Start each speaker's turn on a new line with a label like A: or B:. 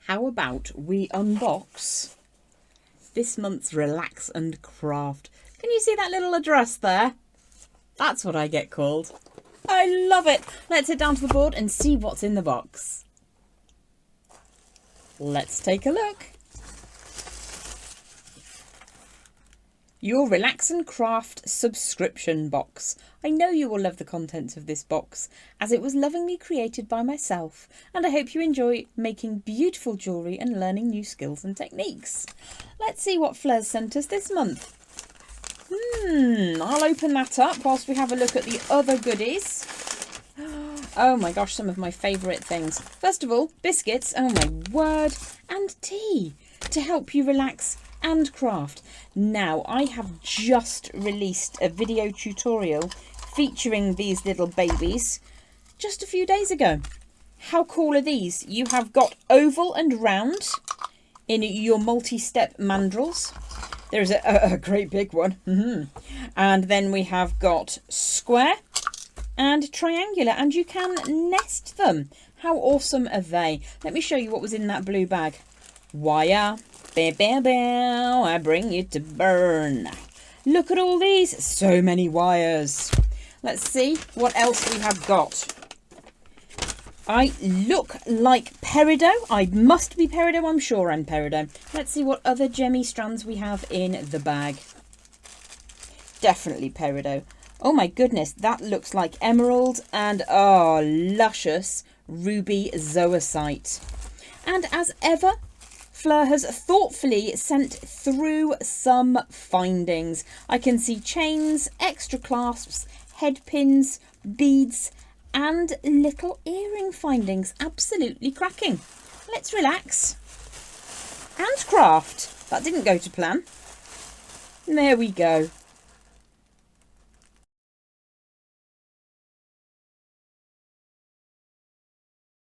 A: how about we unbox this month's Relax and Craft? Can you see that little address there? That's what I get called. I love it. Let's head down to the board and see what's in the box. Let's take a look. Your Relax and Craft subscription box. I know you will love the contents of this box, as it was lovingly created by myself, and I hope you enjoy making beautiful jewellery and learning new skills and techniques. Let's see what Fleur's sent us this month. I'll open that up whilst we have a look at the other goodies. Oh my gosh, some of my favourite things. First of all, biscuits, oh my word, and tea to help you relax and craft. Now, I have just released a video tutorial featuring these little babies just a few days ago. How cool are these? You have got oval and round in your multi-step mandrels. There's a great big one. And then we have got square and triangular, and you can nest them. How awesome are they? Let me show you what was in that blue bag. Wire. Bow, bow, bow, I bring you to burn. Look at all these. So many wires. Let's see what else we have got. I look like peridot. I must be peridot. I'm sure I'm peridot. Let's see what other gemmy strands we have in the bag. Definitely peridot. Oh my goodness, that looks like emerald and luscious ruby zoisite. And as ever, Fleur has thoughtfully sent through some findings. I can see chains, extra clasps, head pins, beads, and little earring findings. Absolutely cracking. Let's relax and craft. That didn't go to plan. There we go.